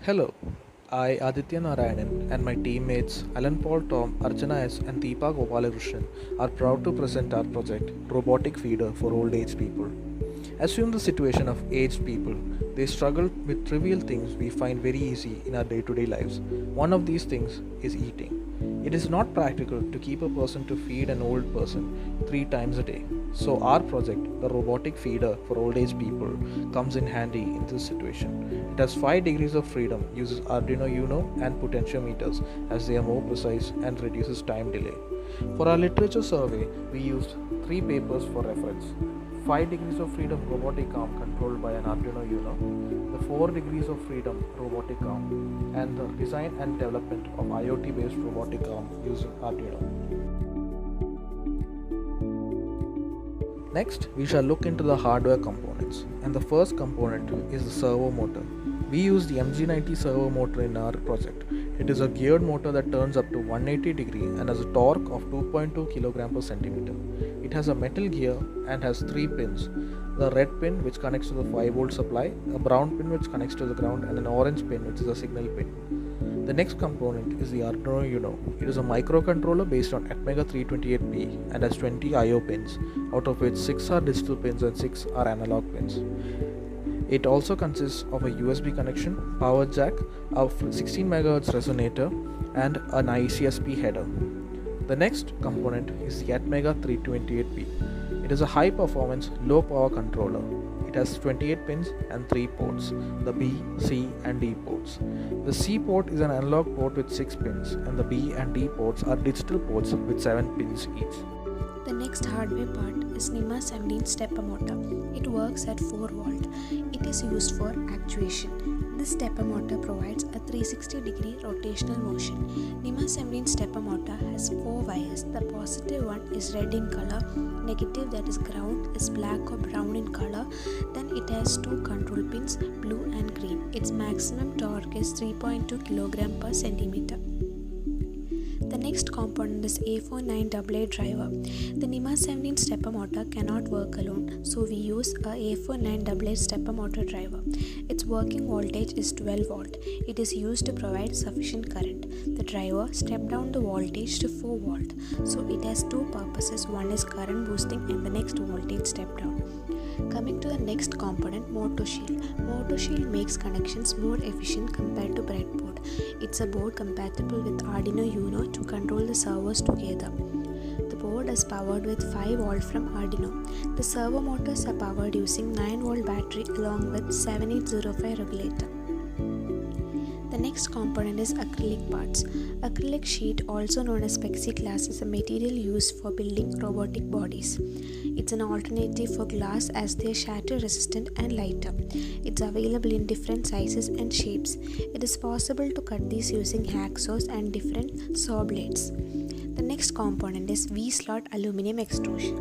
Hello, I Aditya Narayanan and my teammates Alan Paul Tom, Archana S and Deepa Gopalakrishnan are proud to present our project Robotic Feeder for Old Age People. Assume the situation of aged people. They struggle with trivial things we find very easy in our day-to-day lives. One of these things is eating. It is not practical to keep a person to feed an old person 3 times a day. So our project, the robotic feeder for old age people, comes in handy in this situation. It has 5 degrees of freedom, uses Arduino Uno and potentiometers as they are more precise and reduces time delay. For our literature survey, we used 3 papers for reference. 5 degrees of freedom robotic arm controlled by an Arduino Uno, the 4 degrees of freedom robotic arm, and the design and development of IoT based robotic arm using Arduino. Next, we shall look into the hardware components, and the first component is the servo motor. We use the MG90 servo motor in our project. It is a geared motor that turns up to 180 degree and has a torque of 2.2 kg per centimeter. It has a metal gear and has 3 pins. The red pin which connects to the 5-volt supply, a brown pin which connects to the ground, and an orange pin which is a signal pin. The next component is the Arduino Uno. It is a microcontroller based on Atmega 328P and has 20 I/O pins, out of which 6 are digital pins and 6 are analog pins. It also consists of a USB connection, power jack, a 16 MHz resonator, and an ICSP header. The next component is the Atmega 328P. It is a high performance, low power controller. It has 28 pins and 3 ports, the B, C, and D ports. The C port is an analog port with 6 pins, and the B and D ports are digital ports with 7 pins each. The next hardware part is NIMA 17 stepper motor. It works at 4 volt. It is used for actuation. This stepper motor provides a 360 degree rotational motion. NIMA 17 stepper motor has 4 wires. The positive one is red in color, negative, that is ground, is black or brown in color. Then it has 2 control pins, blue and green. Its maximum torque is 3.2 kg per centimeter. The next component is A49AA driver. The NIMA 17 stepper motor cannot work alone, so we use a A49AA stepper motor driver. Its working voltage is 12 volt. It is used to provide sufficient current. The driver steps down the voltage to 4 volt, so it has 2 purposes. One is current boosting and the next voltage step down. Coming to the next component, motor shield. Motor shield makes connections more efficient compared to breadboard. It's a board compatible with Arduino Uno to control the servos together. The board is powered with 5 volt from Arduino. The servo motors are powered using 9 volt battery along with 7805 regulator. The next component is acrylic parts. Acrylic sheet, also known as plexiglass, is a material used for building robotic bodies. It's an alternative for glass as they are shatter resistant and lighter. It's available in different sizes and shapes. It is possible to cut these using hacksaws and different saw blades. The next component is V-slot aluminum extrusion.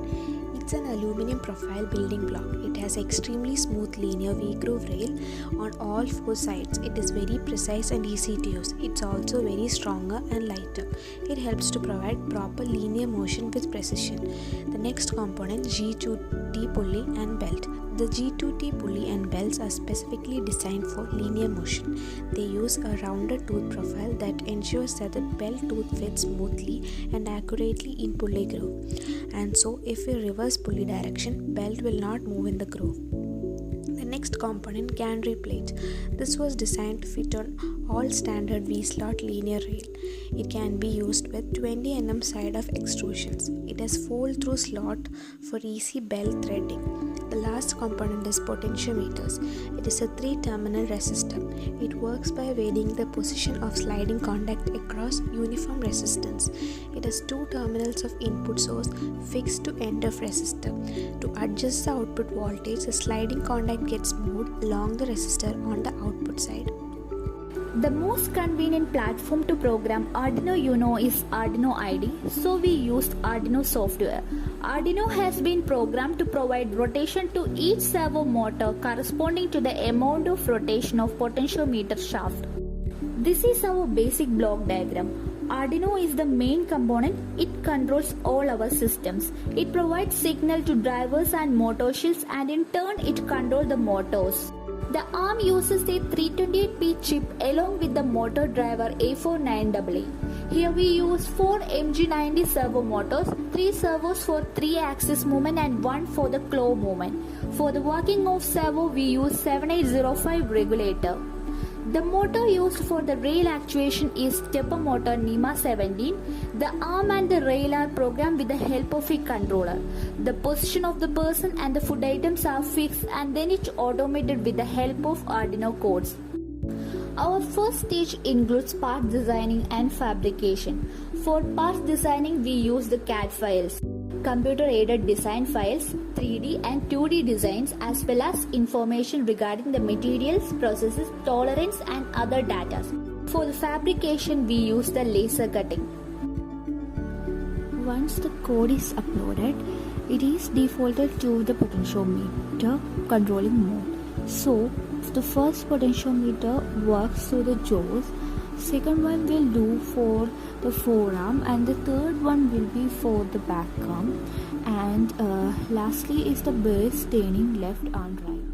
It's an aluminum profile building block. It has extremely smooth linear V-groove rail on all 4 sides. It is very precise and easy to use. It's also very stronger and lighter. It helps to provide proper linear motion with precision. The next component, G2T pulley and belt. The G2T pulley and belts are specifically designed for linear motion. They use a rounded tooth profile that ensures that the belt tooth fits smoothly and accurately in pulley groove. And so, if we reverse pulley direction, belt will not move in the groove. The next component, gantry plate. This was designed to fit on all standard V-slot linear rail. It can be used with 20 mm side of extrusions. It has fold-through slot for easy belt threading. The last component is potentiometers. It is a 3-terminal resistor. It works by varying the position of sliding contact across uniform resistance. It has 2 terminals of input source fixed to end of resistor. To adjust the output voltage, the sliding contact gets moved along the resistor on the output side. The most convenient platform to program Arduino Uno is Arduino IDE, so we used Arduino software. Arduino has been programmed to provide rotation to each servo motor corresponding to the amount of rotation of potentiometer shaft. This is our basic block diagram. Arduino is the main component. It controls all our systems. It provides signal to drivers and motor shields, and in turn it controls the motors. The arm uses a 328P chip along with the motor driver A49AA. Here we use 4 MG90 servo motors, 3 servos for 3-axis movement and 1 for the claw movement. For the working of servo we use 7805 regulator. The motor used for the rail actuation is stepper motor NEMA 17. The arm and the rail are programmed with the help of a controller. The position of the person and the food items are fixed and then it's automated with the help of Arduino codes. Our first stage includes part designing and fabrication. For parts designing we use the CAD files, computer-aided design files, 3D and 2D designs as well as information regarding the materials, processes, tolerance and other data. For the fabrication we use the laser cutting. Once the code is uploaded, it is defaulted to the potentiometer controlling mode. So, the first potentiometer works through the jaws, second one will do for the forearm and the third one will be for the back arm, and lastly is the base turning left and right.